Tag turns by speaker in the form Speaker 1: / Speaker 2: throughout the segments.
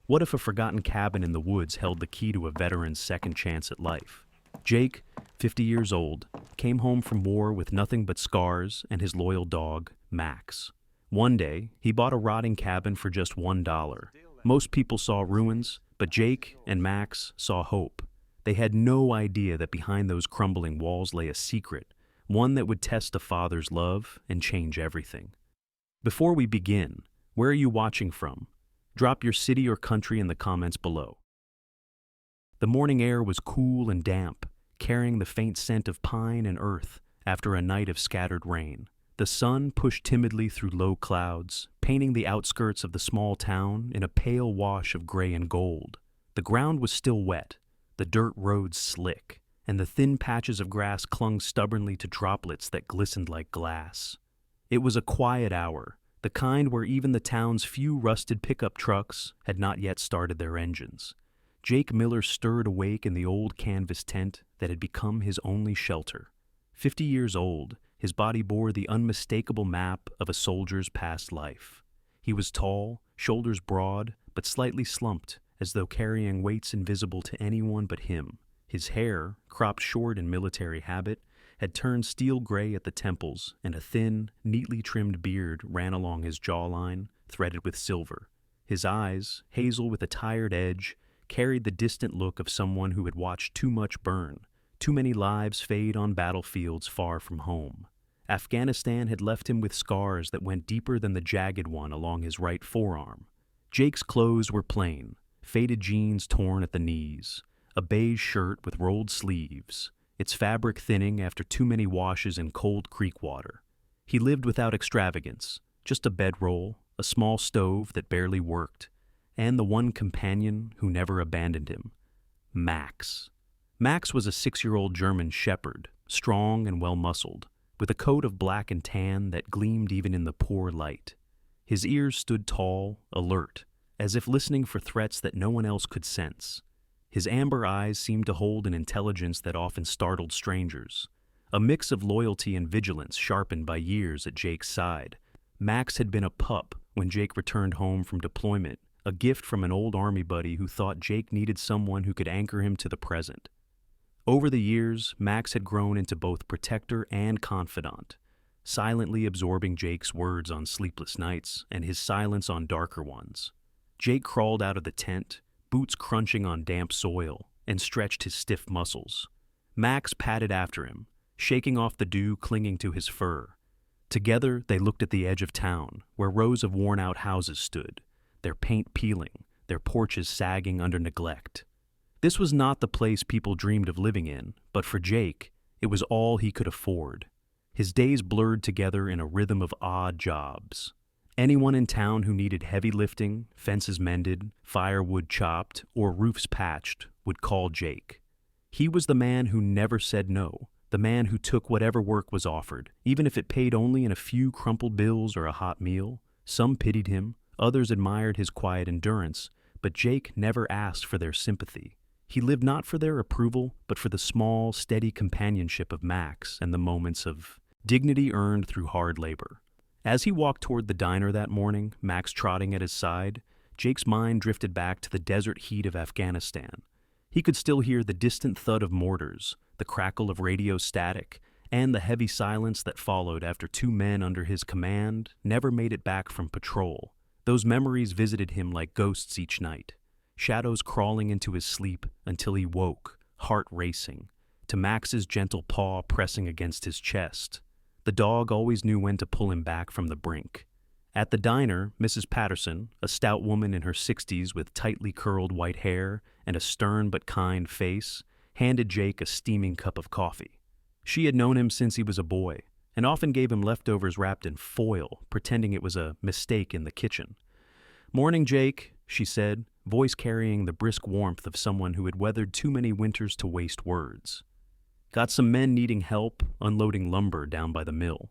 Speaker 1: What if a forgotten cabin in the woods held the key to a veteran's second chance at life? Jake, 50 years old, came home from war with nothing but scars and his loyal dog, Max. One day, he bought a rotting cabin for just $1. Most people saw ruins, but Jake and Max saw hope. They had no idea that behind those crumbling walls lay a secret, one that would test a father's love and change everything. Before we begin, where are you watching from? Drop your city or country in the comments below. The morning air was cool and damp, carrying the faint scent of pine and earth after a night of scattered rain. The sun pushed timidly through low clouds, painting the outskirts of the small town in a pale wash of gray and gold. The ground was still wet, the dirt roads slick, and the thin patches of grass clung stubbornly to droplets that glistened like glass. It was a quiet hour, the kind where even the town's few rusted pickup trucks had not yet started their engines. Jake Miller stirred awake in the old canvas tent that had become his only shelter. 50 years old, his body bore the unmistakable map of a soldier's past life. He was tall, shoulders broad, but slightly slumped, as though carrying weights invisible to anyone but him. His hair, cropped short in military habit, had turned steel gray at the temples, and a thin, neatly trimmed beard ran along his jawline, threaded with silver. His eyes, hazel with a tired edge, carried the distant look of someone who had watched too much burn, too many lives fade on battlefields far from home. Afghanistan had left him with scars that went deeper than the jagged one along his right forearm. Jake's clothes were plain, faded jeans torn at the knees, a beige shirt with rolled sleeves, its fabric thinning after too many washes in cold creek water. He lived without extravagance, just a bedroll, a small stove that barely worked, and the one companion who never abandoned him, Max. Max was a 6-year-old German shepherd, strong and well-muscled, with a coat of black and tan that gleamed even in the poor light. His ears stood tall, alert, as if listening for threats that no one else could sense. His amber eyes seemed to hold an intelligence that often startled strangers, a mix of loyalty and vigilance sharpened by years at Jake's side. Max had been a pup when Jake returned home from deployment, a gift from an old army buddy who thought Jake needed someone who could anchor him to the present. Over the years, Max had grown into both protector and confidant, silently absorbing Jake's words on sleepless nights and his silence on darker ones. Jake crawled out of the tent, boots crunching on damp soil, and stretched his stiff muscles. Max padded after him, shaking off the dew clinging to his fur. Together, they looked at the edge of town, where rows of worn-out houses stood, their paint peeling, their porches sagging under neglect. This was not the place people dreamed of living in, but for Jake, it was all he could afford. His days blurred together in a rhythm of odd jobs. Anyone in town who needed heavy lifting, fences mended, firewood chopped, or roofs patched would call Jake. He was the man who never said no, the man who took whatever work was offered, even if it paid only in a few crumpled bills or a hot meal. Some pitied him, others admired his quiet endurance, but Jake never asked for their sympathy. He lived not for their approval, but for the small, steady companionship of Max and the moments of dignity earned through hard labor. As he walked toward the diner that morning, Max trotting at his side, Jake's mind drifted back to the desert heat of Afghanistan. He could still hear the distant thud of mortars, the crackle of radio static, and the heavy silence that followed after 2 men under his command never made it back from patrol. Those memories visited him like ghosts each night, shadows crawling into his sleep until he woke, heart racing, to Max's gentle paw pressing against his chest. The dog always knew when to pull him back from the brink. At the diner, Mrs. Patterson, a stout woman in her 60s with tightly curled white hair and a stern but kind face, handed Jake a steaming cup of coffee. She had known him since he was a boy, and often gave him leftovers wrapped in foil, pretending it was a mistake in the kitchen. "Morning, Jake," she said, voice carrying the brisk warmth of someone who had weathered too many winters to waste words. "Got some men needing help unloading lumber down by the mill.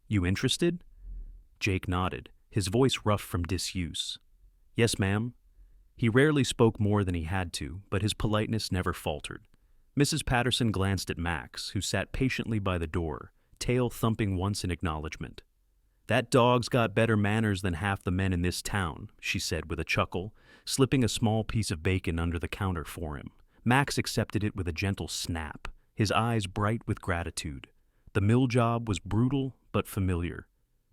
Speaker 1: You interested?" Jake nodded, his voice rough from disuse. "Yes, ma'am." He rarely spoke more than he had to, but his politeness never faltered. Mrs. Patterson glanced at Max, who sat patiently by the door, tail thumping once in acknowledgement. "That dog's got better manners than half the men in this town," she said with a chuckle, slipping a small piece of bacon under the counter for him. Max accepted it with a gentle snap, his eyes bright with gratitude. The mill job was brutal but familiar.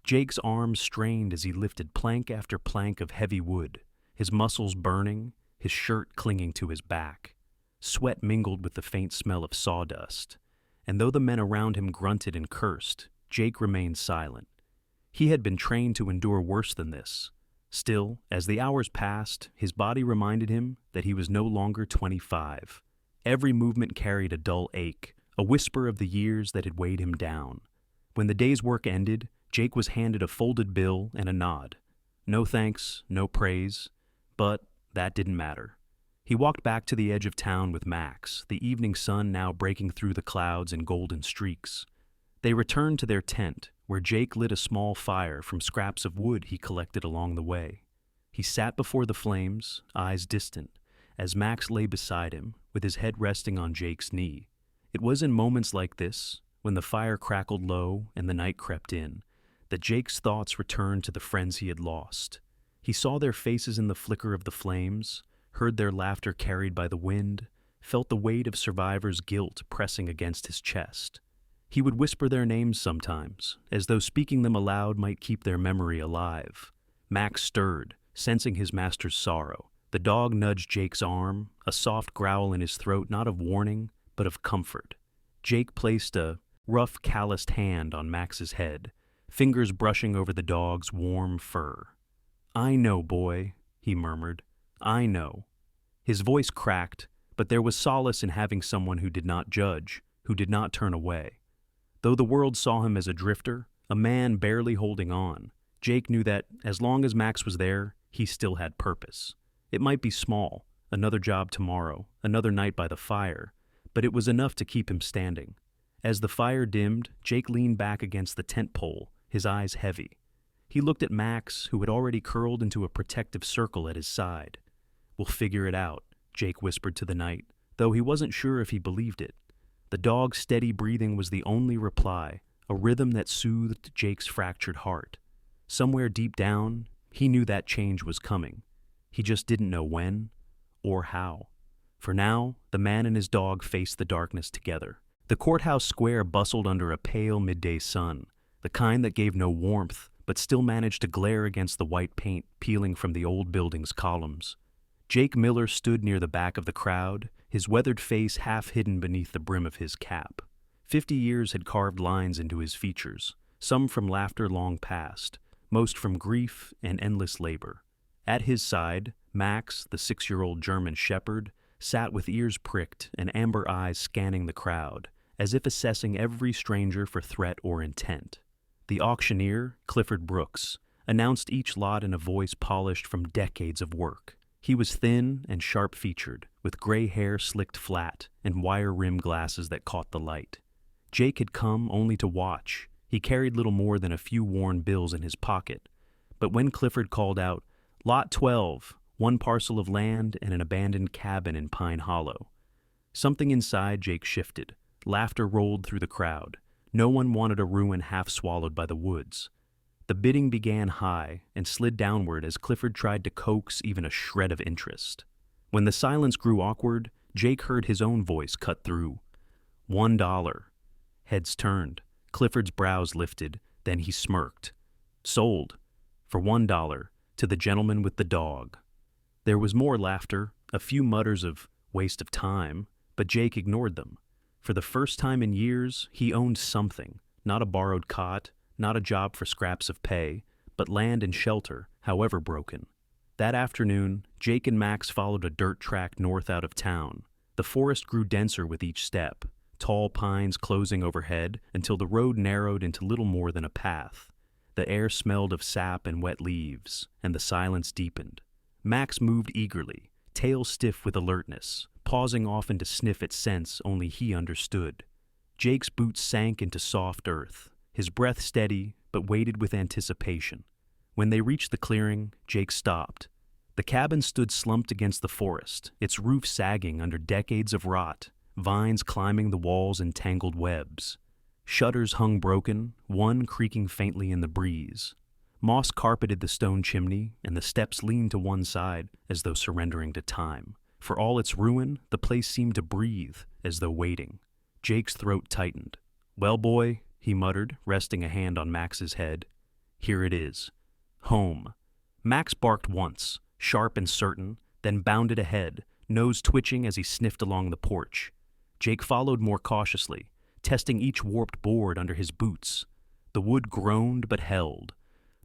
Speaker 1: Jake's arms strained as he lifted plank after plank of heavy wood, his muscles burning, his shirt clinging to his back. Sweat mingled with the faint smell of sawdust, and though the men around him grunted and cursed, Jake remained silent. He had been trained to endure worse than this. Still, as the hours passed, his body reminded him that he was no longer 25. Every movement carried a dull ache, a whisper of the years that had weighed him down. When the day's work ended, Jake was handed a folded bill and a nod. No thanks, no praise, but that didn't matter. He walked back to the edge of town with Max, the evening sun now breaking through the clouds in golden streaks. They returned to their tent, where Jake lit a small fire from scraps of wood he collected along the way. He sat before the flames, eyes distant, as Max lay beside him, with his head resting on Jake's knee. It was in moments like this, when the fire crackled low and the night crept in, that Jake's thoughts returned to the friends he had lost. He saw their faces in the flicker of the flames, heard their laughter carried by the wind, felt the weight of survivors' guilt pressing against his chest. He would whisper their names sometimes, as though speaking them aloud might keep their memory alive. Max stirred, sensing his master's sorrow. The dog nudged Jake's arm, a soft growl in his throat not of warning, but of comfort. Jake placed a rough, calloused hand on Max's head, fingers brushing over the dog's warm fur. "I know, boy," he murmured. "I know." His voice cracked, but there was solace in having someone who did not judge, who did not turn away. Though the world saw him as a drifter, a man barely holding on, Jake knew that, as long as Max was there, he still had purpose. It might be small, another job tomorrow, another night by the fire, but it was enough to keep him standing. As the fire dimmed, Jake leaned back against the tent pole, his eyes heavy. He looked at Max, who had already curled into a protective circle at his side. "We'll figure it out," Jake whispered to the night, though he wasn't sure if he believed it. The dog's steady breathing was the only reply, a rhythm that soothed Jake's fractured heart. Somewhere deep down, he knew that change was coming. He just didn't know when or how. For now, the man and his dog faced the darkness together. The courthouse square bustled under a pale midday sun, the kind that gave no warmth, but still managed to glare against the white paint peeling from the old building's columns. Jake Miller stood near the back of the crowd, his weathered face half hidden beneath the brim of his cap. 50 years had carved lines into his features, some from laughter long past, most from grief and endless labor. At his side, Max, the 6-year-old German shepherd, sat with ears pricked and amber eyes scanning the crowd, as if assessing every stranger for threat or intent. The auctioneer, Clifford Brooks, announced each lot in a voice polished from decades of work. He was thin and sharp-featured, with gray hair slicked flat and wire-rimmed glasses that caught the light. Jake had come only to watch. He carried little more than a few worn bills in his pocket. But when Clifford called out, "Lot 12, one parcel of land and an abandoned cabin in Pine Hollow," something inside Jake shifted. Laughter rolled through the crowd. No one wanted a ruin half swallowed by the woods. The bidding began high and slid downward as Clifford tried to coax even a shred of interest. When the silence grew awkward, Jake heard his own voice cut through. $1. Heads turned. Clifford's brows lifted, then he smirked. "Sold. For $1, to the gentleman with the dog." There was more laughter, a few mutters of waste of time, but Jake ignored them. For the first time in years, he owned something, not a borrowed cot, not a job for scraps of pay, but land and shelter, however broken. That afternoon, Jake and Max followed a dirt track north out of town. The forest grew denser with each step, tall pines closing overhead until the road narrowed into little more than a path. The air smelled of sap and wet leaves, and the silence deepened. Max moved eagerly, tail stiff with alertness, pausing often to sniff at scents only he understood. Jake's boots sank into soft earth, his breath steady but weighted with anticipation. When they reached the clearing, Jake stopped. The cabin stood slumped against the forest, its roof sagging under decades of rot, vines climbing the walls in tangled webs. Shutters hung broken, one creaking faintly in the breeze. Moss carpeted the stone chimney, and the steps leaned to one side as though surrendering to time. For all its ruin, the place seemed to breathe, as though waiting. Jake's throat tightened. "Well, boy," he muttered, resting a hand on Max's head. "Here it is. Home." Max barked once, sharp and certain, then bounded ahead, nose twitching as he sniffed along the porch. Jake followed more cautiously, testing each warped board under his boots. The wood groaned but held.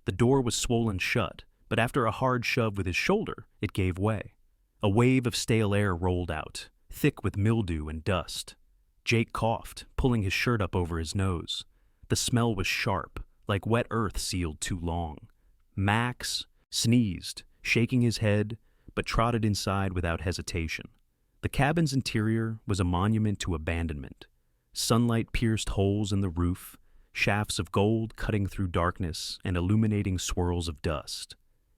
Speaker 1: The door was swollen shut, but after a hard shove with his shoulder, it gave way. A wave of stale air rolled out, thick with mildew and dust. Jake coughed, pulling his shirt up over his nose. The smell was sharp, like wet earth sealed too long. Max sneezed, shaking his head, but trotted inside without hesitation. The cabin's interior was a monument to abandonment. Sunlight pierced holes in the roof, shafts of gold cutting through darkness and illuminating swirls of dust.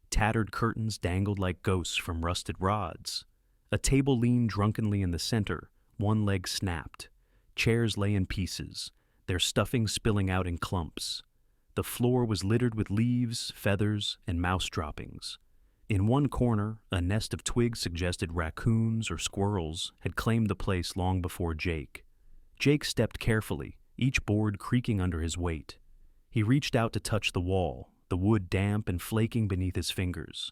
Speaker 1: Tattered curtains dangled like ghosts from rusted rods. A table leaned drunkenly in the center, one leg snapped. Chairs lay in pieces, their stuffing spilling out in clumps. The floor was littered with leaves, feathers, and mouse droppings. In one corner, a nest of twigs suggested raccoons or squirrels had claimed the place long before Jake. Jake stepped carefully, each board creaking under his weight. He reached out to touch the wall, the wood damp and flaking beneath his fingers.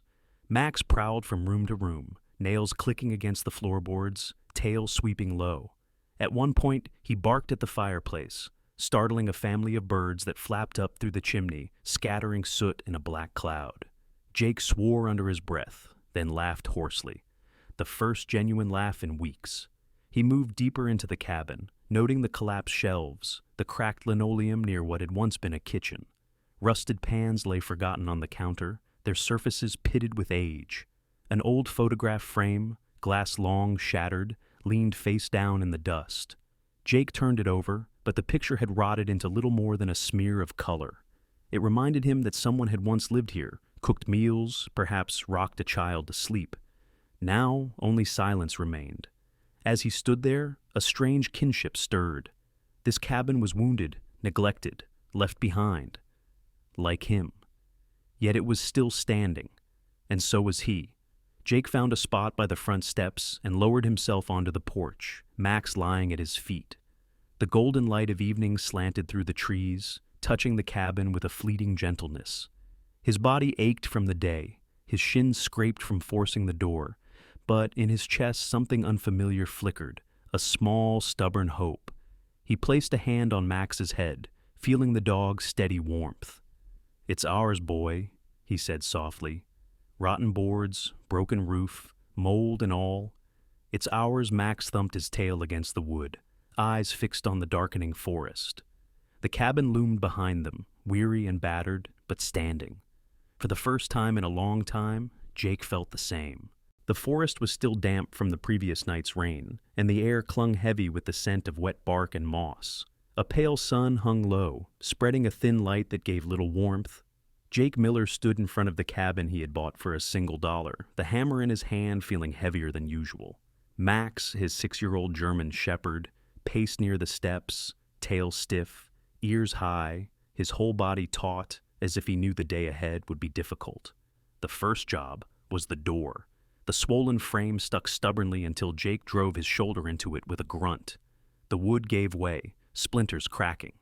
Speaker 1: Max prowled from room to room, nails clicking against the floorboards, tail sweeping low. At one point, he barked at the fireplace, startling a family of birds that flapped up through the chimney, scattering soot in a black cloud. Jake swore under his breath, then laughed hoarsely, the first genuine laugh in weeks. He moved deeper into the cabin, noting the collapsed shelves, the cracked linoleum near what had once been a kitchen. Rusted pans lay forgotten on the counter, their surfaces pitted with age. An old photograph frame, glass long, shattered, leaned face down in the dust. Jake turned it over, but the picture had rotted into little more than a smear of color. It reminded him that someone had once lived here, cooked meals, perhaps rocked a child to sleep. Now only silence remained. As he stood there, a strange kinship stirred. This cabin was wounded, neglected, left behind. Like him. Yet it was still standing, and so was he. Jake found a spot by the front steps and lowered himself onto the porch, Max lying at his feet. The golden light of evening slanted through the trees, touching the cabin with a fleeting gentleness. His body ached from the day, his shins scraped from forcing the door, but in his chest something unfamiliar flickered, a small, stubborn hope. He placed a hand on Max's head, feeling the dog's steady warmth. "It's ours, boy," he said softly. "Rotten boards, broken roof, mold and all. It's ours." Max thumped his tail against the wood, eyes fixed on the darkening forest. The cabin loomed behind them, weary and battered, but standing. For the first time in a long time, Jake felt the same. The forest was still damp from the previous night's rain, and the air clung heavy with the scent of wet bark and moss. A pale sun hung low, spreading a thin light that gave little warmth. Jake Miller stood in front of the cabin he had bought for $1, the hammer in his hand feeling heavier than usual. Max, his 6-year-old German shepherd, paced near the steps, tail stiff, ears high, his whole body taut, as if he knew the day ahead would be difficult. The first job was the door. The swollen frame stuck stubbornly until Jake drove his shoulder into it with a grunt. The wood gave way, splinters cracking.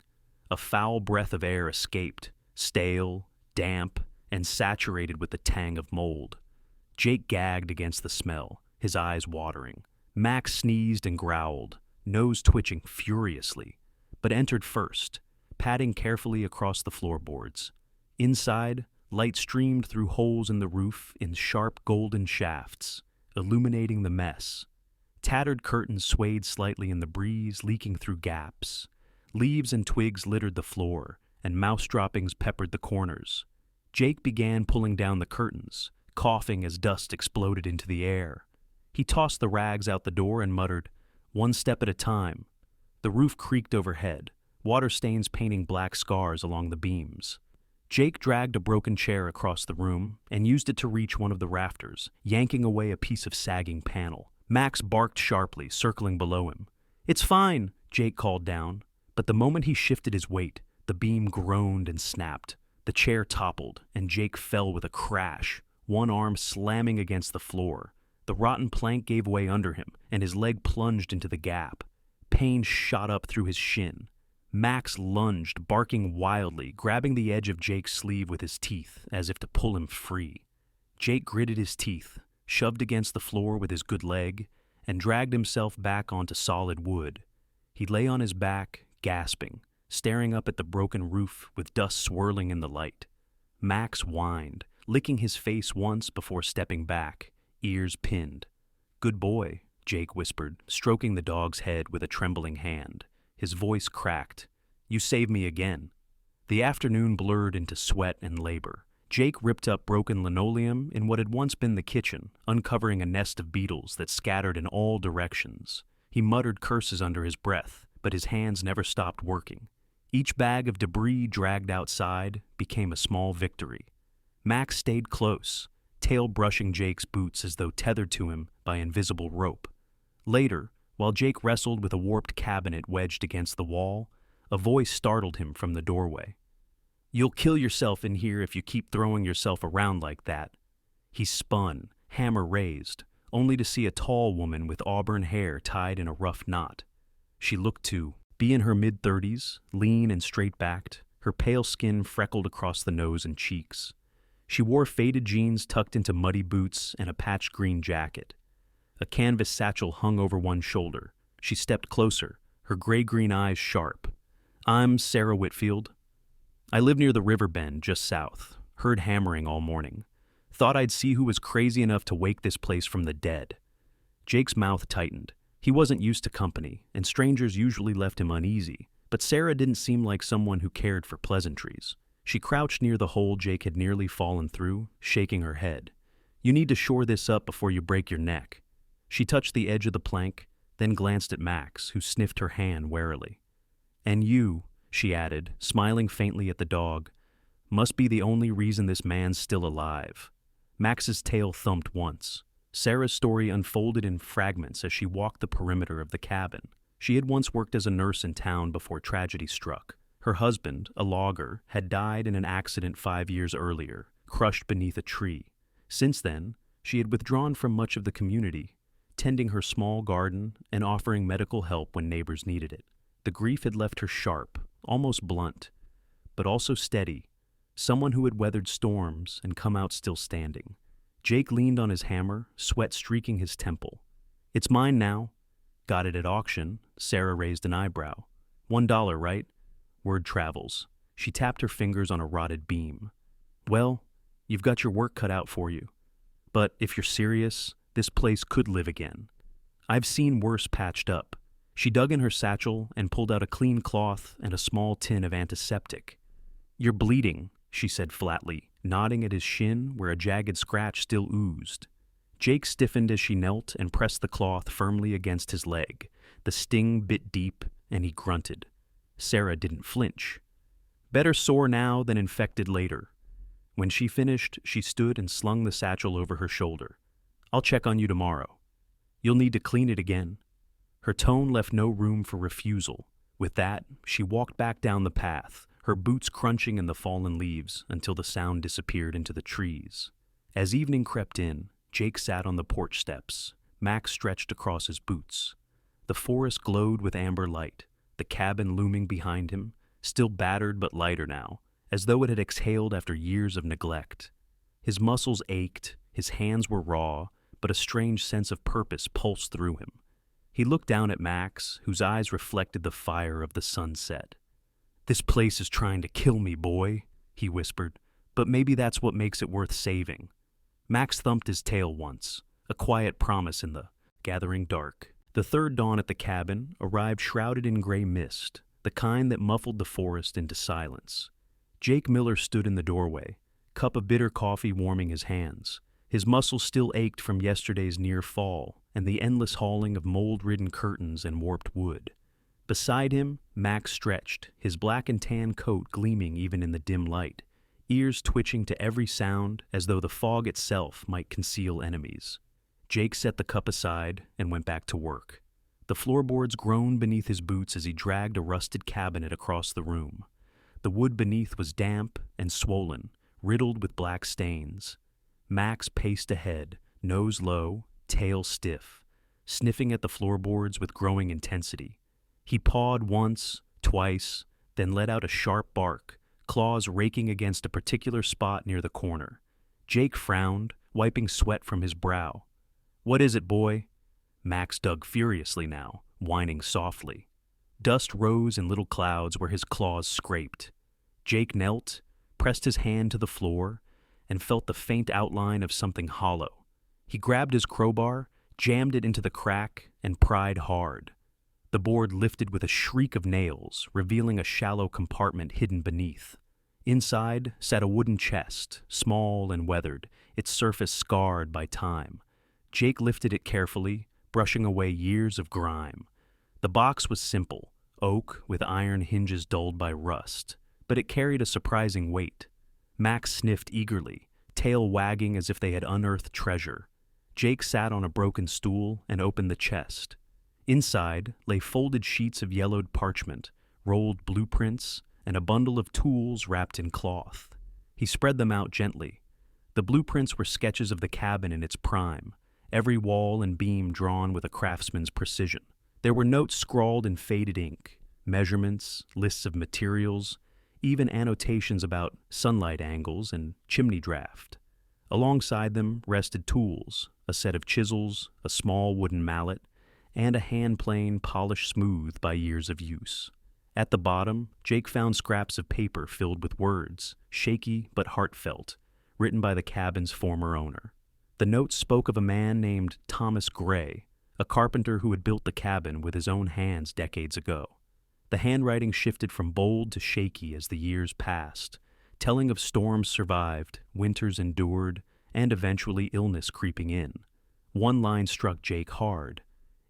Speaker 1: A foul breath of air escaped, stale, damp, and saturated with the tang of mold. Jake gagged against the smell, his eyes watering. Max sneezed and growled, nose twitching furiously, but entered first, padding carefully across the floorboards. Inside, light streamed through holes in the roof in sharp golden shafts, illuminating the mess. Tattered curtains swayed slightly in the breeze, leaking through gaps. Leaves and twigs littered the floor, and mouse droppings peppered the corners. Jake began pulling down the curtains, coughing as dust exploded into the air. He tossed the rags out the door and muttered, "One step at a time." The roof creaked overhead, water stains painting black scars along the beams. Jake dragged a broken chair across the room and used it to reach one of the rafters, yanking away a piece of sagging panel. Max barked sharply, circling below him. "It's fine," Jake called down, but the moment he shifted his weight, the beam groaned and snapped, The chair toppled, and Jake fell with a crash, one arm slamming against the floor. The rotten plank gave way under him, and his leg plunged into the gap. Pain shot up through his shin. Max lunged, barking wildly, grabbing the edge of Jake's sleeve with his teeth, as if to pull him free. Jake gritted his teeth, shoved against the floor with his good leg, and dragged himself back onto solid wood. He lay on his back, gasping, staring up at the broken roof with dust swirling in the light. Max whined, licking his face once before stepping back, ears pinned. "Good boy," Jake whispered, stroking the dog's head with a trembling hand. His voice cracked. "You saved me again." The afternoon blurred into sweat and labor. Jake ripped up broken linoleum in what had once been the kitchen, uncovering a nest of beetles that scattered in all directions. He muttered curses under his breath, but his hands never stopped working. Each bag of debris dragged outside became a small victory. Max stayed close, tail brushing Jake's boots as though tethered to him by invisible rope. Later, while Jake wrestled with a warped cabinet wedged against the wall, a voice startled him from the doorway. "You'll kill yourself in here if you keep throwing yourself around like that." He spun, hammer raised, only to see a tall woman with auburn hair tied in a rough knot. She looked to be in her mid-30s, lean and straight-backed, her pale skin freckled across the nose and cheeks. She wore faded jeans tucked into muddy boots and a patched green jacket. A canvas satchel hung over one shoulder. She stepped closer, her gray-green eyes sharp. "I'm Sarah Whitfield. I live near the river bend just south. Heard hammering all morning. Thought I'd see who was crazy enough to wake this place from the dead." Jake's mouth tightened. He wasn't used to company, and strangers usually left him uneasy, but Sarah didn't seem like someone who cared for pleasantries. She crouched near the hole Jake had nearly fallen through, shaking her head. "You need to shore this up before you break your neck." She touched the edge of the plank, then glanced at Max, who sniffed her hand warily. "And you," she added, smiling faintly at the dog, "must be the only reason this man's still alive." Max's tail thumped once. Sarah's story unfolded in fragments as she walked the perimeter of the cabin. She had once worked as a nurse in town before tragedy struck. Her husband, a logger, had died in an accident 5 years earlier, crushed beneath a tree. Since then, she had withdrawn from much of the community, tending her small garden and offering medical help when neighbors needed it. The grief had left her sharp, almost blunt, but also steady, someone who had weathered storms and come out still standing. Jake leaned on his hammer, sweat streaking his temple. "It's mine now." "Got it at auction." Sarah raised an eyebrow. $1, right? Word travels. She tapped her fingers on a rotted beam. "Well, you've got your work cut out for you. But if you're serious, this place could live again. I've seen worse patched up." She dug in her satchel and pulled out a clean cloth and a small tin of antiseptic. "You're bleeding," she said flatly, nodding at his shin where a jagged scratch still oozed. Jake stiffened as she knelt and pressed the cloth firmly against his leg. The sting bit deep, and he grunted. Sarah didn't flinch. Better sore now than infected later. When she finished, she stood and slung the satchel over her shoulder. "I'll check on you tomorrow. You'll need to clean it again." Her tone left no room for refusal. With that, she walked back down the path, her boots crunching in the fallen leaves until the sound disappeared into the trees. As evening crept in, Jake sat on the porch steps, Max stretched across his boots. The forest glowed with amber light, the cabin looming behind him, still battered but lighter now, as though it had exhaled after years of neglect. His muscles ached, his hands were raw, but a strange sense of purpose pulsed through him. He looked down at Max, whose eyes reflected the fire of the sunset. "This place is trying to kill me, boy," he whispered, "but maybe that's what makes it worth saving." Max thumped his tail once, a quiet promise in the gathering dark. The third dawn at the cabin arrived shrouded in gray mist, the kind that muffled the forest into silence. Jake Miller stood in the doorway, cup of bitter coffee warming his hands. His muscles still ached from yesterday's near fall and the endless hauling of mold-ridden curtains and warped wood. Beside him, Max stretched, his black and tan coat gleaming even in the dim light, ears twitching to every sound as though the fog itself might conceal enemies. Jake set the cup aside and went back to work. The floorboards groaned beneath his boots as he dragged a rusted cabinet across the room. The wood beneath was damp and swollen, riddled with black stains. Max paced ahead, nose low, tail stiff, sniffing at the floorboards with growing intensity. He pawed once, twice, then let out a sharp bark, claws raking against a particular spot near the corner. Jake frowned, wiping sweat from his brow. "What is it, boy?" Max dug furiously now, whining softly. Dust rose in little clouds where his claws scraped. Jake knelt, pressed his hand to the floor, and felt the faint outline of something hollow. He grabbed his crowbar, jammed it into the crack, and pried hard. The board lifted with a shriek of nails, revealing a shallow compartment hidden beneath. Inside sat a wooden chest, small and weathered, its surface scarred by time. Jake lifted it carefully, brushing away years of grime. The box was simple, oak with iron hinges dulled by rust, but it carried a surprising weight. Max sniffed eagerly, tail wagging as if they had unearthed treasure. Jake sat on a broken stool and opened the chest. Inside lay folded sheets of yellowed parchment, rolled blueprints, and a bundle of tools wrapped in cloth. He spread them out gently. The blueprints were sketches of the cabin in its prime, every wall and beam drawn with a craftsman's precision. There were notes scrawled in faded ink, measurements, lists of materials, even annotations about sunlight angles and chimney draft. Alongside them rested tools, a set of chisels, a small wooden mallet, and a hand plane polished smooth by years of use. At the bottom, Jake found scraps of paper filled with words, shaky but heartfelt, written by the cabin's former owner. The notes spoke of a man named Thomas Gray, a carpenter who had built the cabin with his own hands decades ago. The handwriting shifted from bold to shaky as the years passed, telling of storms survived, winters endured, and eventually illness creeping in. One line struck Jake hard.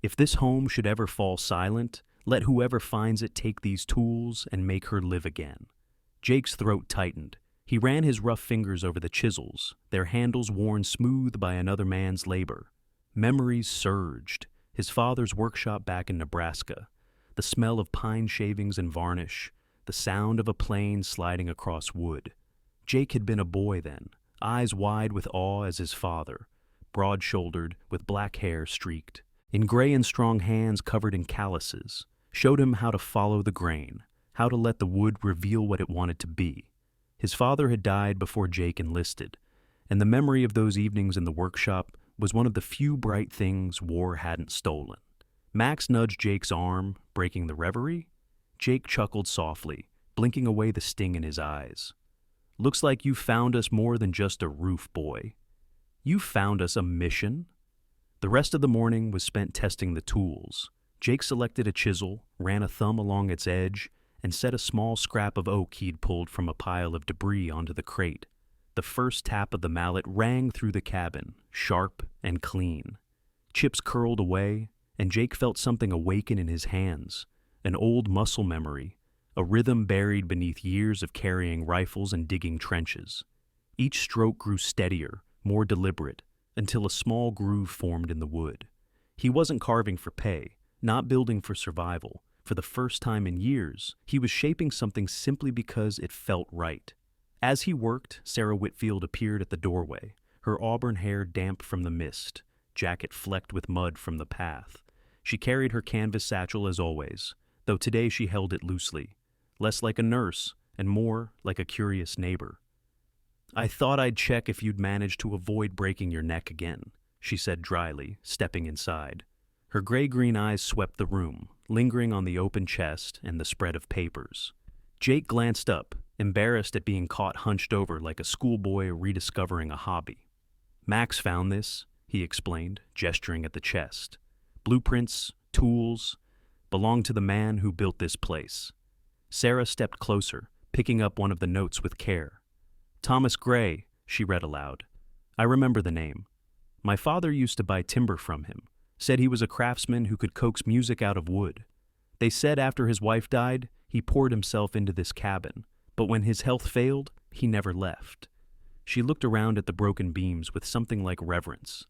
Speaker 1: "If this home should ever fall silent, let whoever finds it take these tools and make her live again." Jake's throat tightened. He ran his rough fingers over the chisels, their handles worn smooth by another man's labor. Memories surged. His father's workshop back in Nebraska, the smell of pine shavings and varnish, the sound of a plane sliding across wood. Jake had been a boy then, eyes wide with awe as his father, broad-shouldered, with black hair streaked. In gray and strong hands covered in calluses, showed him how to follow the grain, how to let the wood reveal what it wanted to be. His father had died before Jake enlisted, and the memory of those evenings in the workshop was one of the few bright things war hadn't stolen. Max nudged Jake's arm, breaking the reverie. Jake chuckled softly, blinking away the sting in his eyes. "Looks like you found us more than just a roof, boy. You found us a mission." The rest of the morning was spent testing the tools. Jake selected a chisel, ran a thumb along its edge, and set a small scrap of oak he'd pulled from a pile of debris onto the crate. The first tap of the mallet rang through the cabin, sharp and clean. Chips curled away, and Jake felt something awaken in his hands, an old muscle memory, a rhythm buried beneath years of carrying rifles and digging trenches. Each stroke grew steadier, more deliberate, until a small groove formed in the wood. He wasn't carving for pay, not building for survival. For the first time in years, he was shaping something simply because it felt right. As he worked, Sarah Whitfield appeared at the doorway, her auburn hair damp from the mist, jacket flecked with mud from the path. She carried her canvas satchel as always, though today she held it loosely, less like a nurse and more like a curious neighbor. "I thought I'd check if you'd managed to avoid breaking your neck again," she said dryly, stepping inside. Her gray-green eyes swept the room, lingering on the open chest and the spread of papers. Jake glanced up, embarrassed at being caught hunched over like a schoolboy rediscovering a hobby. "Max found this," he explained, gesturing at the chest. "Blueprints, tools, belong to the man who built this place." Sarah stepped closer, picking up one of the notes with care. "Thomas Gray," she read aloud. "I remember the name. My father used to buy timber from him, said he was a craftsman who could coax music out of wood. They said after his wife died, he poured himself into this cabin, but when his health failed, he never left." She looked around at the broken beams with something like reverence.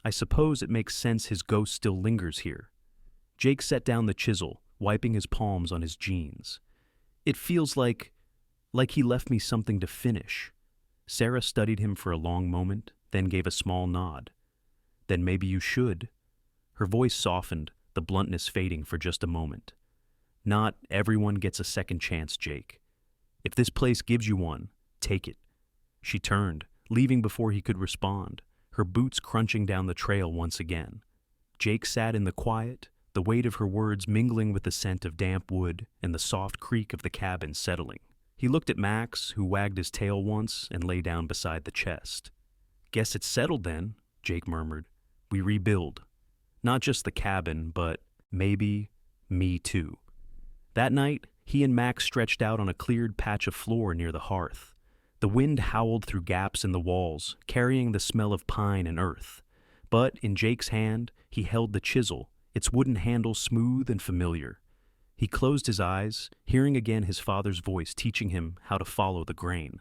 Speaker 1: "I suppose it makes sense his ghost still lingers here." Jake set down the chisel, wiping his palms on his jeans. "It feels like Like he left me something to finish. Sarah studied him for a long moment, then gave a small nod. Then maybe you should. Her voice softened, the bluntness fading for just a moment. Not everyone gets a second chance, Jake. If this place gives you one, take it. She turned, leaving before he could respond, her boots crunching down the trail once again. Jake sat in the quiet, the weight of her words mingling with the scent of damp wood and the soft creak of the cabin settling. He looked at Max, who wagged his tail once and lay down beside the chest. Guess it's settled then, Jake murmured. We rebuild. Not just the cabin, but maybe me too. That night, he and Max stretched out on a cleared patch of floor near the hearth. The wind howled through gaps in the walls, carrying the smell of pine and earth. But in Jake's hand, he held the chisel, its wooden handle smooth and familiar. He closed his eyes, hearing again his father's voice teaching him how to follow the grain.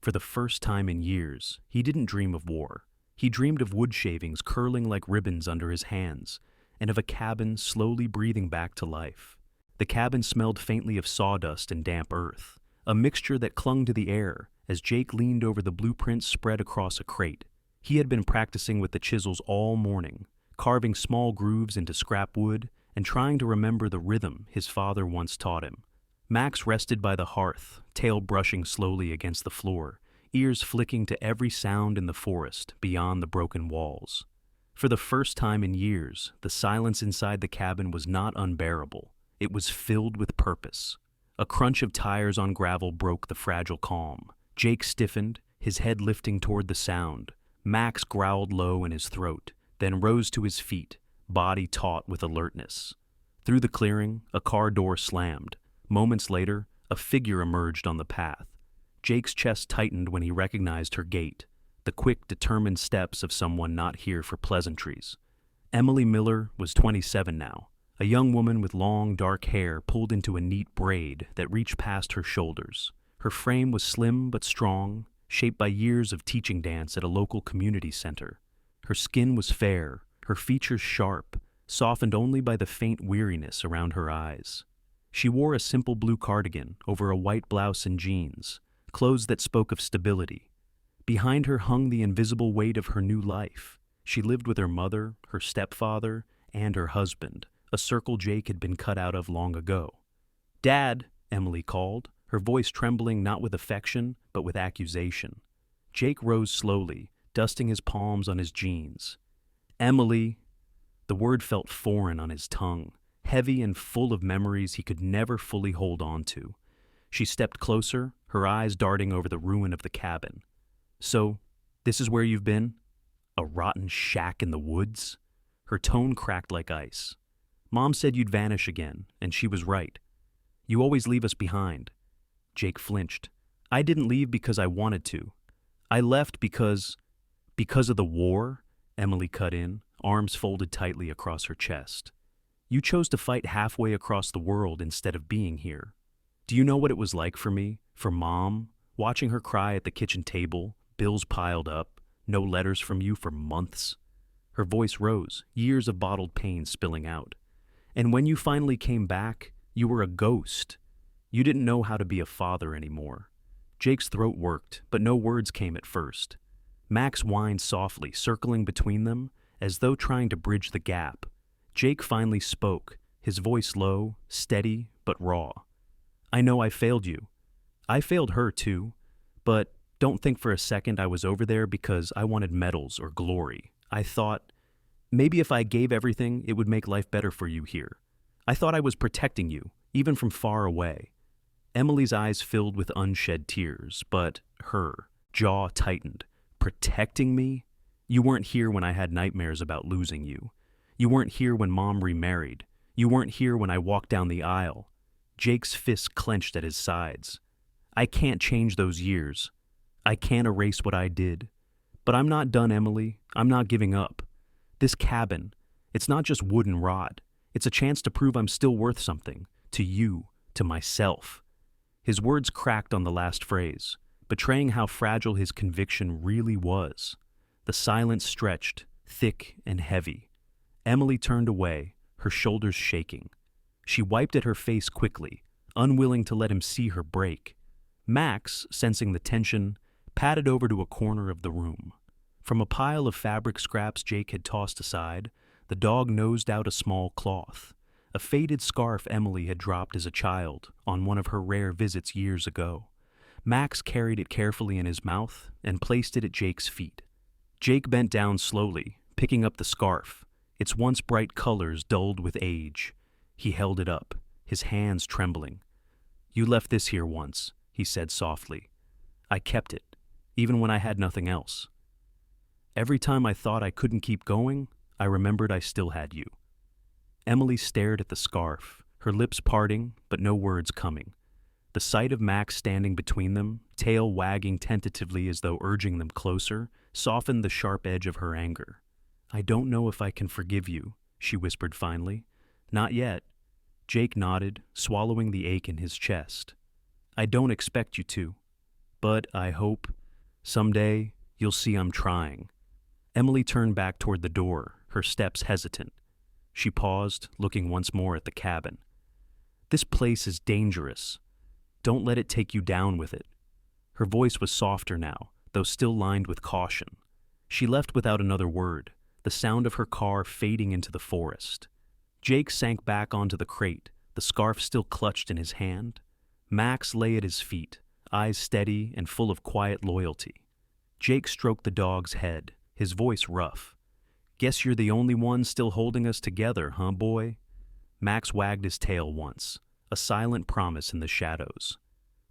Speaker 1: For the first time in years, he didn't dream of war. He dreamed of wood shavings curling like ribbons under his hands, and of a cabin slowly breathing back to life. The cabin smelled faintly of sawdust and damp earth, a mixture that clung to the air as Jake leaned over the blueprints spread across a crate. He had been practicing with the chisels all morning, carving small grooves into scrap wood and trying to remember the rhythm his father once taught him. Max rested by the hearth, tail brushing slowly against the floor, ears flicking to every sound in the forest beyond the broken walls. For the first time in years, the silence inside the cabin was not unbearable. It was filled with purpose. A crunch of tires on gravel broke the fragile calm. Jake stiffened, his head lifting toward the sound. Max growled low in his throat, then rose to his feet, body taut with alertness. Through the clearing, a car door slammed. Moments later, a figure emerged on the path. Jake's chest tightened when he recognized her gait, the quick, determined steps of someone not here for pleasantries. Emily Miller was 27 now, a young woman with long, dark hair pulled into a neat braid that reached past her shoulders. Her frame was slim but strong, shaped by years of teaching dance at a local community center. Her skin was fair, her features sharp, softened only by the faint weariness around her eyes. She wore a simple blue cardigan over a white blouse and jeans, clothes that spoke of stability. Behind her hung the invisible weight of her new life. She lived with her mother, her stepfather, and her husband, a circle Jake had been cut out of long ago. "Dad," Emily called, her voice trembling not with affection, but with accusation. Jake rose slowly, dusting his palms on his jeans. "Emily." The word felt foreign on his tongue, heavy and full of memories he could never fully hold on to. She stepped closer, her eyes darting over the ruin of the cabin. "So, this is where you've been? A rotten shack in the woods?" Her tone cracked like ice. "Mom said you'd vanish again, and she was right. You always leave us behind." Jake flinched. "I didn't leave because I wanted to. I left because of the war," Emily cut in, arms folded tightly across her chest. "You chose to fight halfway across the world instead of being here. Do you know what it was like for me, for Mom, watching her cry at the kitchen table, bills piled up, no letters from you for months?" Her voice rose, years of bottled pain spilling out. "And when you finally came back, you were a ghost. You didn't know how to be a father anymore." Jake's throat worked, but no words came at first. Max whined softly, circling between them, as though trying to bridge the gap. Jake finally spoke, his voice low, steady, but raw. "I know I failed you. I failed her too, but don't think for a second I was over there because I wanted medals or glory. I thought, maybe if I gave everything, it would make life better for you here. I thought I was protecting you, even from far away." Emily's eyes filled with unshed tears, but her jaw tightened. "Protecting me? You weren't here when I had nightmares about losing you. You weren't here when Mom remarried. You weren't here when I walked down the aisle." Jake's fists clenched at his sides. "I can't change those years. I can't erase what I did. But I'm not done, Emily. I'm not giving up. This cabin, it's not just wood and rot. It's a chance to prove I'm still worth something. To you, to myself." His words cracked on the last phrase, betraying how fragile his conviction really was. The silence stretched, thick and heavy. Emily turned away, her shoulders shaking. She wiped at her face quickly, unwilling to let him see her break. Max, sensing the tension, padded over to a corner of the room. From a pile of fabric scraps Jake had tossed aside, the dog nosed out a small cloth, a faded scarf Emily had dropped as a child on one of her rare visits years ago. Max carried it carefully in his mouth and placed it at Jake's feet. Jake bent down slowly, picking up the scarf, its once bright colors dulled with age. He held it up, his hands trembling. "You left this here once," he said softly. "I kept it, even when I had nothing else. Every time I thought I couldn't keep going, I remembered I still had you." Emily stared at the scarf, her lips parting, but no words coming. The sight of Max standing between them, tail wagging tentatively as though urging them closer, softened the sharp edge of her anger. "I don't know if I can forgive you," she whispered finally. "Not yet." Jake nodded, swallowing the ache in his chest. "I don't expect you to, but I hope, someday, you'll see I'm trying." Emily turned back toward the door, her steps hesitant. She paused, looking once more at the cabin. "This place is dangerous. Don't let it take you down with it." Her voice was softer now, though still lined with caution. She left without another word, the sound of her car fading into the forest. Jake sank back onto the crate, the scarf still clutched in his hand. Max lay at his feet, eyes steady and full of quiet loyalty. Jake stroked the dog's head, his voice rough. "Guess you're the only one still holding us together, huh, boy?" Max wagged his tail once, a silent promise in the shadows.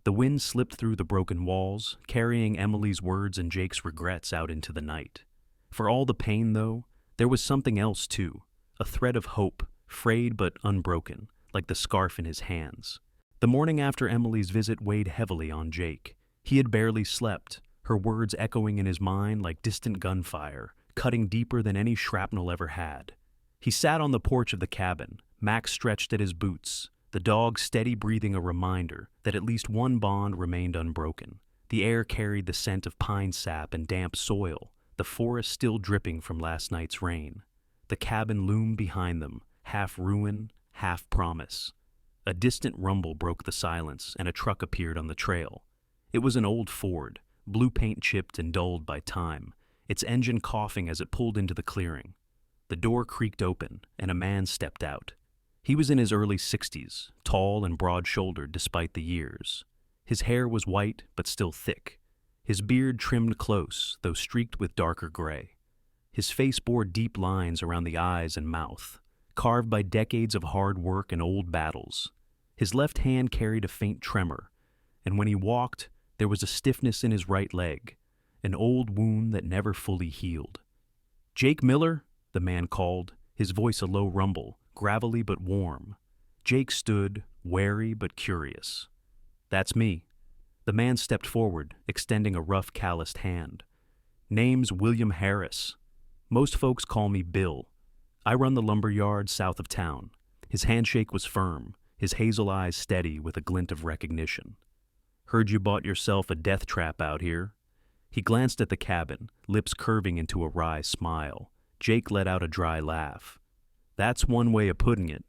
Speaker 1: The wind slipped through the broken walls, carrying Emily's words and Jake's regrets out into the night. For all the pain, though, there was something else too, a thread of hope, frayed but unbroken, like the scarf in his hands. The morning after Emily's visit weighed heavily on Jake. He had barely slept, her words echoing in his mind like distant gunfire, cutting deeper than any shrapnel ever had. He sat on the porch of the cabin, Max stretched at his boots, the dog steady breathing a reminder that at least one bond remained unbroken. The air carried the scent of pine sap and damp soil, the forest still dripping from last night's rain. The cabin loomed behind them, half ruin, half promise. A distant rumble broke the silence, and a truck appeared on the trail. It was an old Ford, blue paint chipped and dulled by time, its engine coughing as it pulled into the clearing. The door creaked open, and a man stepped out. He was in his early 60s, tall and broad-shouldered despite the years. His hair was white but still thick, his beard trimmed close, though streaked with darker gray. His face bore deep lines around the eyes and mouth, carved by decades of hard work and old battles. His left hand carried a faint tremor, and when he walked, there was a stiffness in his right leg, an old wound that never fully healed. "Jake Miller?" the man called, his voice a low rumble, gravelly but warm. Jake stood, wary but curious. "That's me." The man stepped forward, extending a rough, calloused hand. "Name's William Harris. Most folks call me Bill. I run the lumber yard south of town." His handshake was firm, his hazel eyes steady with a glint of recognition. "Heard you bought yourself a death trap out here." He glanced at the cabin, lips curving into a wry smile. Jake let out a dry laugh. "That's one way of putting it."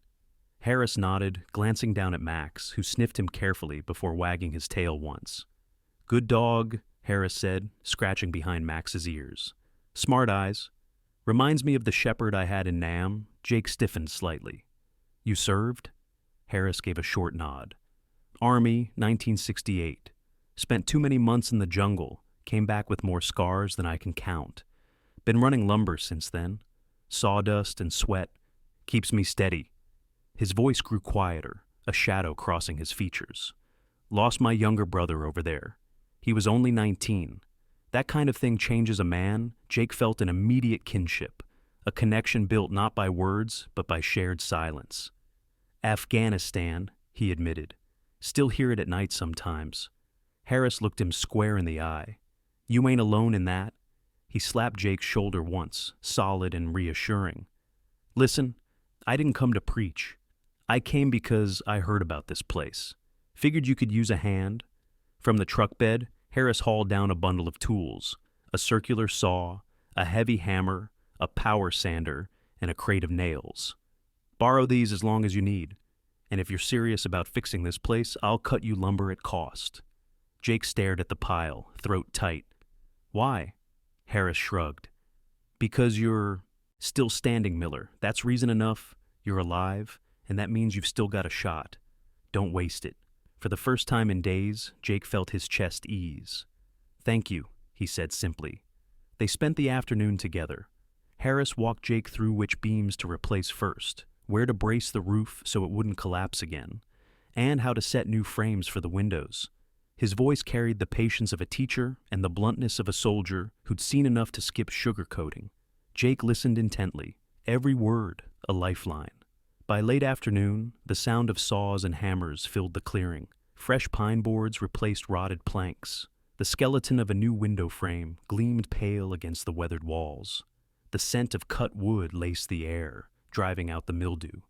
Speaker 1: Harris nodded, glancing down at Max, who sniffed him carefully before wagging his tail once. "Good dog," Harris said, scratching behind Max's ears. "Smart eyes. Reminds me of the shepherd I had in Nam." Jake stiffened slightly. "You served?" Harris gave a short nod. "Army, 1968. Spent too many months in the jungle, came back with more scars than I can count. Been running lumber since then. Sawdust and sweat. Keeps me steady." His voice grew quieter, a shadow crossing his features. "Lost my younger brother over there. He was only 19. That kind of thing changes a man." Jake felt an immediate kinship, a connection built not by words, but by shared silence. "Afghanistan," he admitted. "Still hear it at night sometimes." Harris looked him square in the eye. "You ain't alone in that." He slapped Jake's shoulder once, solid and reassuring. "Listen, I didn't come to preach. I came because I heard about this place. Figured you could use a hand." From the truck bed, Harris hauled down a bundle of tools, a circular saw, a heavy hammer, a power sander, and a crate of nails. "Borrow these as long as you need. And if you're serious about fixing this place, I'll cut you lumber at cost." Jake stared at the pile, throat tight. Why? Harris shrugged. Because you're still standing, Miller. That's reason enough. You're alive, and that means you've still got a shot. Don't waste it. For the first time in days, Jake felt his chest ease. Thank you, he said simply. They spent the afternoon together. Harris walked Jake through which beams to replace first, where to brace the roof so it wouldn't collapse again, and how to set new frames for the windows. His voice carried the patience of a teacher and the bluntness of a soldier who'd seen enough to skip sugarcoating. Jake listened intently, every word a lifeline. By late afternoon, the sound of saws and hammers filled the clearing. Fresh pine boards replaced rotted planks. The skeleton of a new window frame gleamed pale against the weathered walls. The scent of cut wood laced the air, driving out the mildew.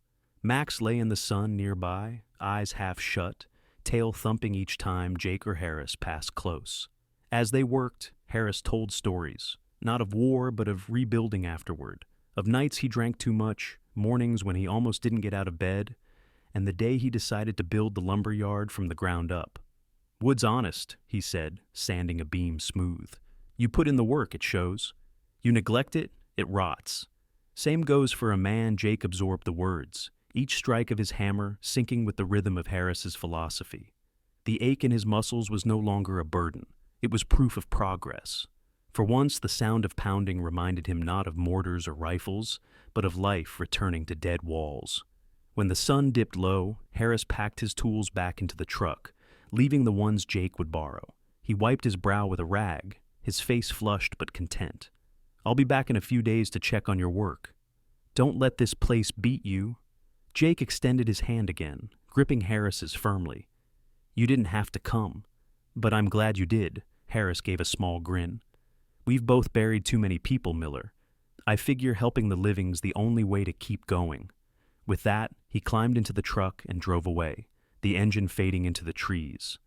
Speaker 1: Max lay in the sun nearby, eyes half shut, tail thumping each time Jake or Harris passed close. As they worked, Harris told stories, not of war but of rebuilding afterward, of nights he drank too much, mornings when he almost didn't get out of bed, and the day he decided to build the lumber yard from the ground up. Wood's honest, he said, sanding a beam smooth. You put in the work, it shows. You neglect it, it rots. Same goes for a man. Jake absorbed the words, each strike of his hammer syncing with the rhythm of Harris's philosophy. The ache in his muscles was no longer a burden. It was proof of progress. For once, the sound of pounding reminded him not of mortars or rifles, but of life returning to dead walls. When the sun dipped low, Harris packed his tools back into the truck, leaving the ones Jake would borrow. He wiped his brow with a rag, his face flushed but content. I'll be back in a few days to check on your work. Don't let this place beat you. Jake extended his hand again, gripping Harris's firmly. You didn't have to come, but I'm glad you did. Harris gave a small grin. We've both buried too many people, Miller. I figure helping the living's the only way to keep going. With that, he climbed into the truck and drove away, the engine fading into the trees.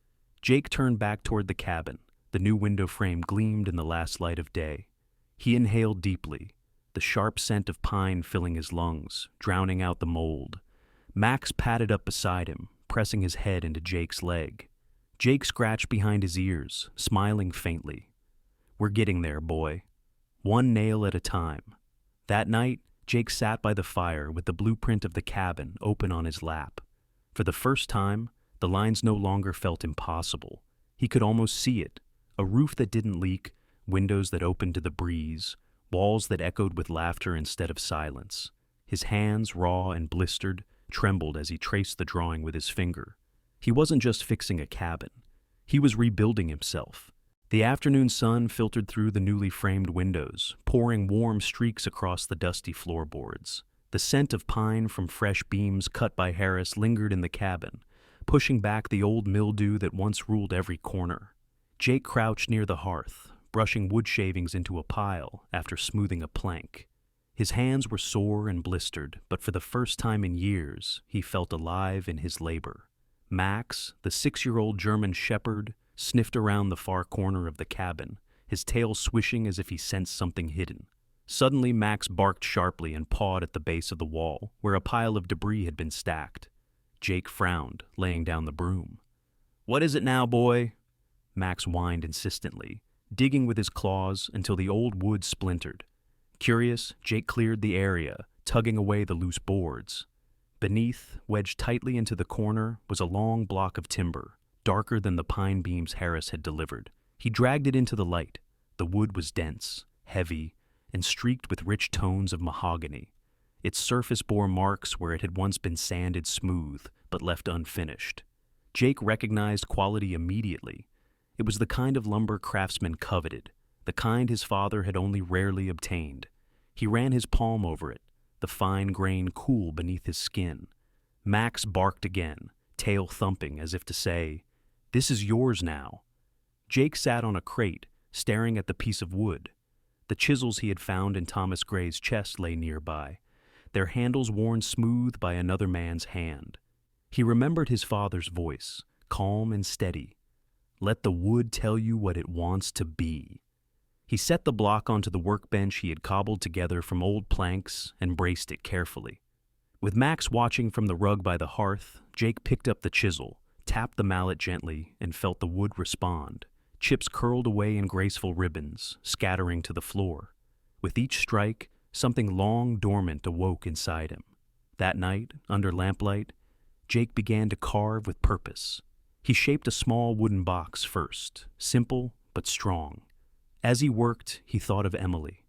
Speaker 1: Jake turned back toward the cabin. The new window frame gleamed in the last light of day. He inhaled deeply, the sharp scent of pine filling his lungs, drowning out the mold. Max padded up beside him, pressing his head into Jake's leg. Jake scratched behind his ears, smiling faintly. We're getting there, boy. One nail at a time. That night, Jake sat by the fire with the blueprint of the cabin open on his lap. For the first time, the lines no longer felt impossible. He could almost see it. A roof that didn't leak, windows that opened to the breeze, walls that echoed with laughter instead of silence. His hands, raw and blistered, trembled as he traced the drawing with his finger. He wasn't just fixing a cabin. He was rebuilding himself. The afternoon sun filtered through the newly framed windows, pouring warm streaks across the dusty floorboards. The scent of pine from fresh beams cut by Harris lingered in the cabin, pushing back the old mildew that once ruled every corner. Jake crouched near the hearth, brushing wood shavings into a pile after smoothing a plank. His hands were sore and blistered, but for the first time in years, he felt alive in his labor. Max, the 6-year-old German shepherd, sniffed around the far corner of the cabin, his tail swishing as if he sensed something hidden. Suddenly, Max barked sharply and pawed at the base of the wall, where a pile of debris had been stacked. Jake frowned, laying down the broom. What is it now, boy? Max whined insistently, digging with his claws until the old wood splintered. Curious, Jake cleared the area, tugging away the loose boards. Beneath, wedged tightly into the corner, was a long block of timber, darker than the pine beams Harris had delivered. He dragged it into the light. The wood was dense, heavy, and streaked with rich tones of mahogany. Its surface bore marks where it had once been sanded smooth, but left unfinished. Jake recognized quality immediately. It was the kind of lumber craftsmen coveted, the kind his father had only rarely obtained. He ran his palm over it, the fine grain cool beneath his skin. Max barked again, tail thumping as if to say, "This is yours now." Jake sat on a crate, staring at the piece of wood. The chisels he had found in Thomas Gray's chest lay nearby, their handles worn smooth by another man's hand. He remembered his father's voice, calm and steady. Let the wood tell you what it wants to be. He set the block onto the workbench he had cobbled together from old planks and braced it carefully. With Max watching from the rug by the hearth, Jake picked up the chisel, tapped the mallet gently and felt the wood respond. Chips curled away in graceful ribbons, scattering to the floor. With each strike, something long dormant awoke inside him. That night, under lamplight, Jake began to carve with purpose. He shaped a small wooden box first, simple but strong. As he worked, he thought of Emily.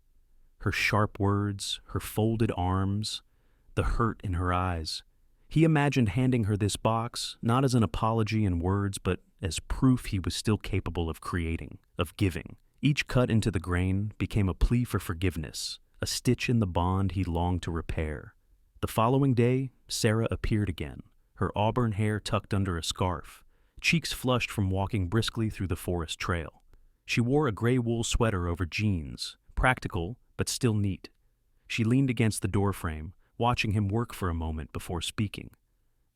Speaker 1: Her sharp words, her folded arms, the hurt in her eyes. He imagined handing her this box, not as an apology in words, but as proof he was still capable of creating, of giving. Each cut into the grain became a plea for forgiveness, a stitch in the bond he longed to repair. The following day, Sarah appeared again, her auburn hair tucked under a scarf, cheeks flushed from walking briskly through the forest trail. She wore a gray wool sweater over jeans, practical but still neat. She leaned against the doorframe, watching him work for a moment before speaking.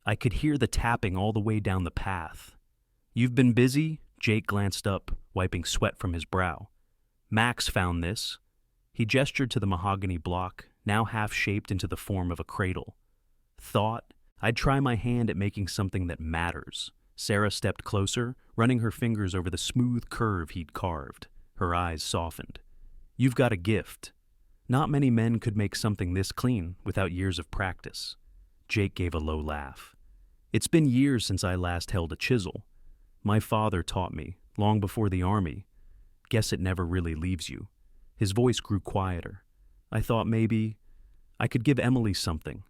Speaker 1: I could hear the tapping all the way down the path. "You've been busy?" Jake glanced up, wiping sweat from his brow. "Max found this." He gestured to the mahogany block, now half-shaped into the form of a cradle. "Thought I'd try my hand at making something that matters." Sarah stepped closer, running her fingers over the smooth curve he'd carved. Her eyes softened. "You've got a gift. Not many men could make something this clean without years of practice." Jake gave a low laugh. "It's been years since I last held a chisel. My father taught me, long before the army. Guess it never really leaves you." His voice grew quieter. "I thought maybe I could give Emily something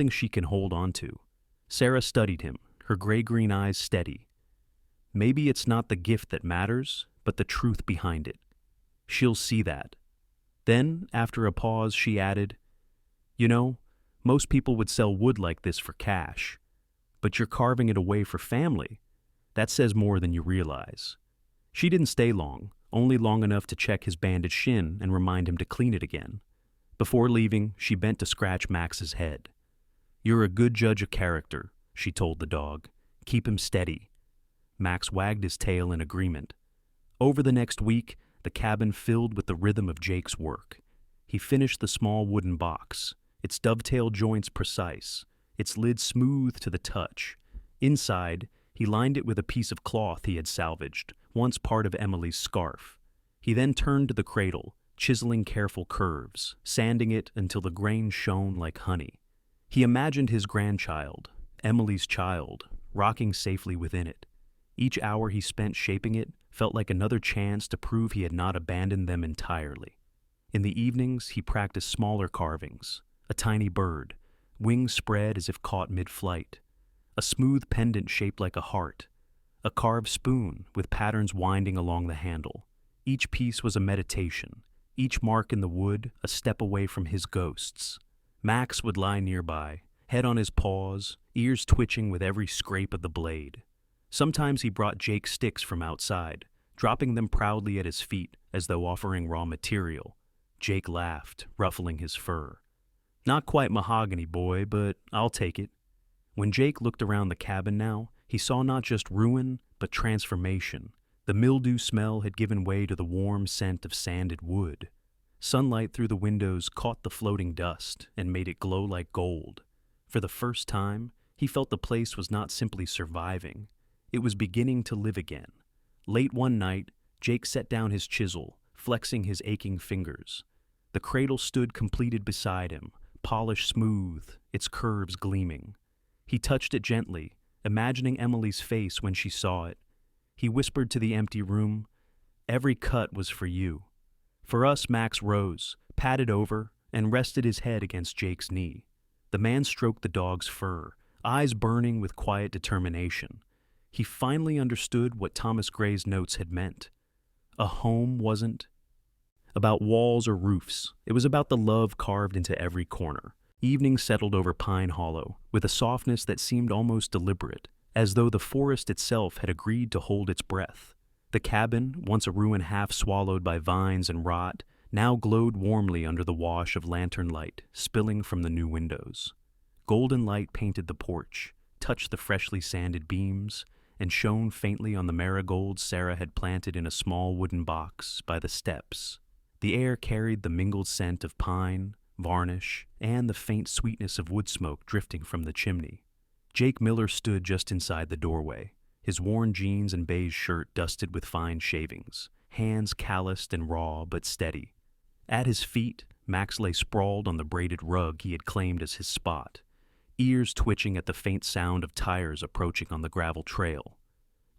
Speaker 1: she can hold on to." Sarah studied him, her gray-green eyes steady. "Maybe it's not the gift that matters, but the truth behind it. She'll see that." Then, after a pause, she added, "You know, most people would sell wood like this for cash, but you're carving it away for family. That says more than you realize." She didn't stay long, only long enough to check his bandaged shin and remind him to clean it again. Before leaving, she bent to scratch Max's head. "You're a good judge of character," she told the dog. "Keep him steady." Max wagged his tail in agreement. Over the next week, the cabin filled with the rhythm of Jake's work. He finished the small wooden box, its dovetail joints precise, its lid smooth to the touch. Inside, he lined it with a piece of cloth he had salvaged, once part of Emily's scarf. He then turned to the cradle, chiseling careful curves, sanding it until the grain shone like honey. He imagined his grandchild, Emily's child, rocking safely within it. Each hour he spent shaping it felt like another chance to prove he had not abandoned them entirely. In the evenings, he practiced smaller carvings, a tiny bird, wings spread as if caught mid-flight, a smooth pendant shaped like a heart, a carved spoon with patterns winding along the handle. Each piece was a meditation, each mark in the wood a step away from his ghosts. Max would lie nearby, head on his paws, ears twitching with every scrape of the blade. Sometimes he brought Jake sticks from outside, dropping them proudly at his feet as though offering raw material. Jake laughed, ruffling his fur. "Not quite mahogany, boy, but I'll take it." When Jake looked around the cabin now, he saw not just ruin, but transformation. The mildew smell had given way to the warm scent of sanded wood. Sunlight through the windows caught the floating dust and made it glow like gold. For the first time, he felt the place was not simply surviving. It was beginning to live again. Late one night, Jake set down his chisel, flexing his aching fingers. The cradle stood completed beside him, polished smooth, its curves gleaming. He touched it gently, imagining Emily's face when she saw it. He whispered to the empty room, "Every cut was for you." For us, Max rose, patted over, and rested his head against Jake's knee. The man stroked the dog's fur, eyes burning with quiet determination. He finally understood what Thomas Gray's notes had meant. A home wasn't about walls or roofs. It was about the love carved into every corner. Evening settled over Pine Hollow, with a softness that seemed almost deliberate, as though the forest itself had agreed to hold its breath. The cabin, once a ruin half swallowed by vines and rot, now glowed warmly under the wash of lantern light spilling from the new windows. Golden light painted the porch, touched the freshly sanded beams, and shone faintly on the marigolds Sarah had planted in a small wooden box by the steps. The air carried the mingled scent of pine, varnish, and the faint sweetness of wood smoke drifting from the chimney. Jake Miller stood just inside the doorway, his worn jeans and beige shirt dusted with fine shavings, hands calloused and raw but steady. At his feet, Max lay sprawled on the braided rug he had claimed as his spot, ears twitching at the faint sound of tires approaching on the gravel trail.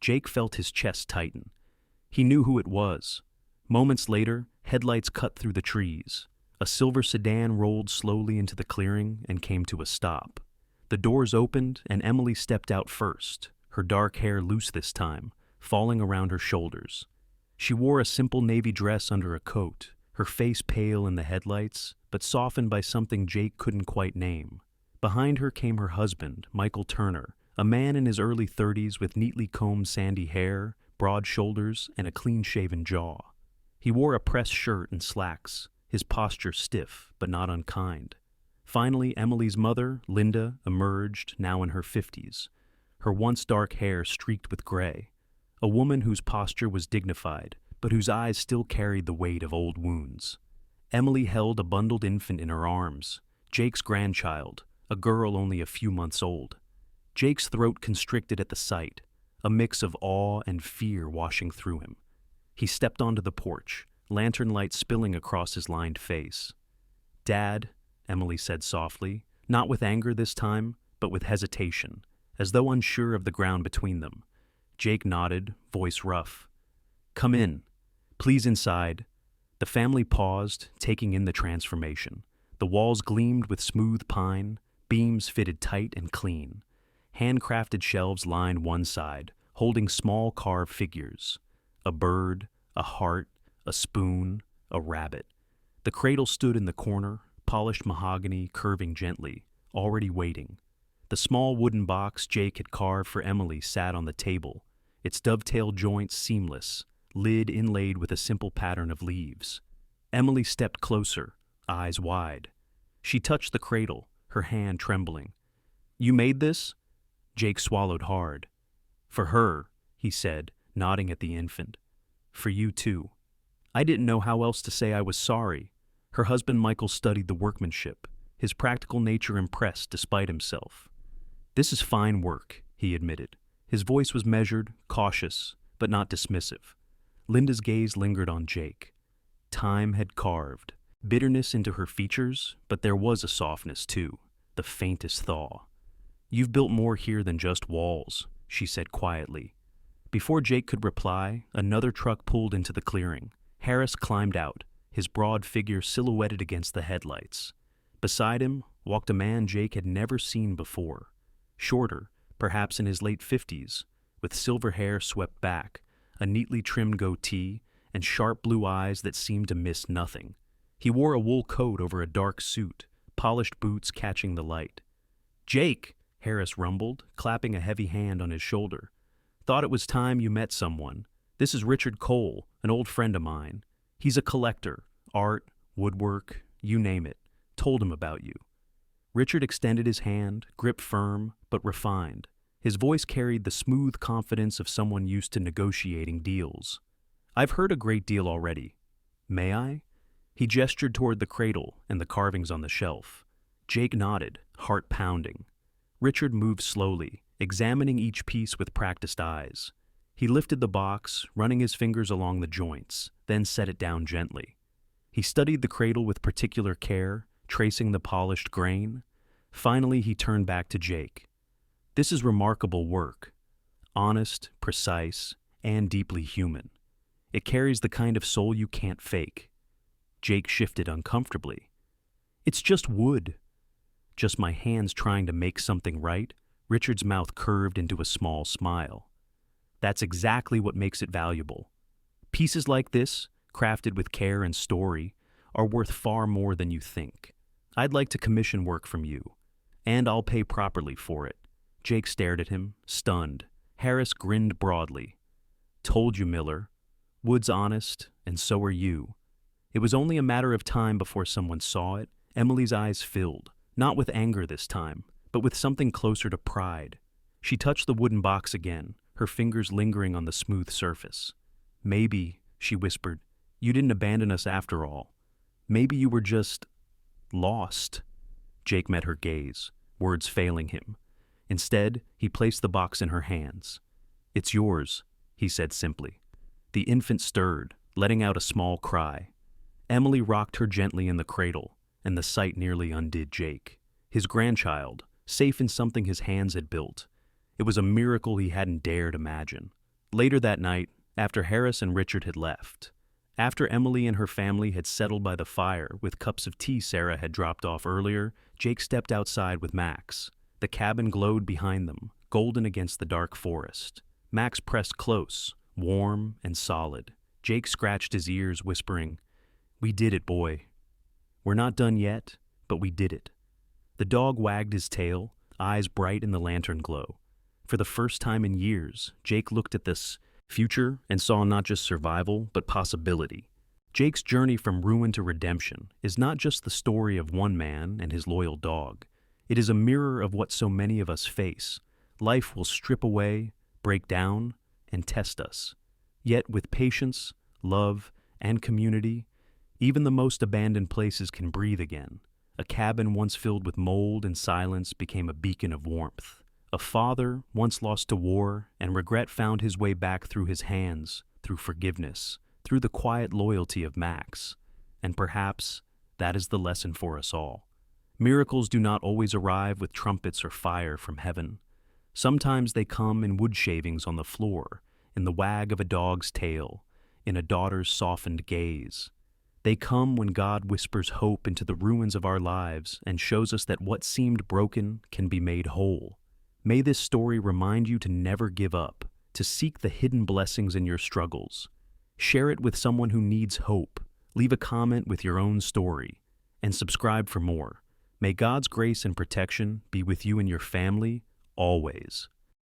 Speaker 1: Jake felt his chest tighten. He knew who it was. Moments later, headlights cut through the trees. A silver sedan rolled slowly into the clearing and came to a stop. The doors opened and Emily stepped out first, her dark hair loose this time, falling around her shoulders. She wore a simple navy dress under a coat, her face pale in the headlights, but softened by something Jake couldn't quite name. Behind her came her husband, Michael Turner, a man in his early 30s with neatly combed sandy hair, broad shoulders, and a clean-shaven jaw. He wore a pressed shirt and slacks, his posture stiff but not unkind. Finally, Emily's mother, Linda, emerged, now in her 50s, her once dark hair streaked with gray, a woman whose posture was dignified, but whose eyes still carried the weight of old wounds. Emily held a bundled infant in her arms, Jake's grandchild, a girl only a few months old. Jake's throat constricted at the sight, a mix of awe and fear washing through him. He stepped onto the porch, lantern light spilling across his lined face. "Dad," Emily said softly, not with anger this time, but with hesitation, as though unsure of the ground between them. Jake nodded, voice rough. "Come in. Please inside." The family paused, taking in the transformation. The walls gleamed with smooth pine, beams fitted tight and clean. Handcrafted shelves lined one side, holding small carved figures. A bird, a heart, a spoon, a rabbit. The cradle stood in the corner, polished mahogany curving gently, already waiting. The small wooden box Jake had carved for Emily sat on the table, its dovetail joints seamless, lid inlaid with a simple pattern of leaves. Emily stepped closer, eyes wide. She touched the cradle, her hand trembling. "You made this?" Jake swallowed hard. "For her," he said, nodding at the infant. "For you too." I didn't know how else to say I was sorry. Her husband Michael studied the workmanship, his practical nature impressed despite himself. "This is fine work," he admitted. His voice was measured, cautious, but not dismissive. Linda's gaze lingered on Jake. Time had carved bitterness into her features, but there was a softness too, the faintest thaw. "You've built more here than just walls," she said quietly. Before Jake could reply, another truck pulled into the clearing. Harris climbed out, his broad figure silhouetted against the headlights. Beside him walked a man Jake had never seen before. Shorter, perhaps in his late 50s, with silver hair swept back, a neatly trimmed goatee, and sharp blue eyes that seemed to miss nothing. He wore a wool coat over a dark suit, polished boots catching the light. "Jake," Harris rumbled, clapping a heavy hand on his shoulder. "Thought it was time you met someone. This is Richard Cole, an old friend of mine. He's a collector, art, woodwork, you name it. Told him about you." Richard extended his hand, grip firm, but refined. His voice carried the smooth confidence of someone used to negotiating deals. "I've heard a great deal already. May I?" He gestured toward the cradle and the carvings on the shelf. Jake nodded, heart pounding. Richard moved slowly, examining each piece with practiced eyes. He lifted the box, running his fingers along the joints, then set it down gently. He studied the cradle with particular care, tracing the polished grain. Finally, he turned back to Jake. "This is remarkable work. Honest, precise, and deeply human. It carries the kind of soul you can't fake." Jake shifted uncomfortably. "It's just wood." "Just my hands trying to make something right?" Richard's mouth curved into a small smile. "That's exactly what makes it valuable. Pieces like this, crafted with care and story, are worth far more than you think. I'd like to commission work from you, and I'll pay properly for it." Jake stared at him, stunned. Harris grinned broadly. "Told you, Miller. Wood's honest, and so are you." It was only a matter of time before someone saw it. Emily's eyes filled, not with anger this time, but with something closer to pride. She touched the wooden box again, her fingers lingering on the smooth surface. "Maybe," she whispered, "you didn't abandon us after all. Maybe you were just lost." Jake met her gaze, words failing him. Instead, he placed the box in her hands. "It's yours," he said simply. The infant stirred, letting out a small cry. Emily rocked her gently in the cradle, and the sight nearly undid Jake. His grandchild, safe in something his hands had built. It was a miracle he hadn't dared imagine. Later that night, after Harris and Richard had left, after Emily and her family had settled by the fire with cups of tea Sarah had dropped off earlier, Jake stepped outside with Max. The cabin glowed behind them, golden against the dark forest. Max pressed close, warm and solid. Jake scratched his ears, whispering, "We did it, boy. We're not done yet, but we did it." The dog wagged his tail, eyes bright in the lantern glow. For the first time in years, Jake looked at this future and saw not just survival, but possibility. Jake's journey from ruin to redemption is not just the story of one man and his loyal dog. It is a mirror of what so many of us face. Life will strip away, break down, and test us. Yet with patience, love, and community, even the most abandoned places can breathe again. A cabin once filled with mold and silence became a beacon of warmth. A father, once lost to war and regret, found his way back through his hands, through forgiveness, through the quiet loyalty of Max. And perhaps that is the lesson for us all. Miracles do not always arrive with trumpets or fire from heaven. Sometimes they come in wood shavings on the floor, in the wag of a dog's tail, in a daughter's softened gaze. They come when God whispers hope into the ruins of our lives and shows us that what seemed broken can be made whole. May this story remind you to never give up, to seek the hidden blessings in your struggles. Share it with someone who needs hope. Leave a comment with your own story. And subscribe for more. May God's grace and protection be with you and your family always.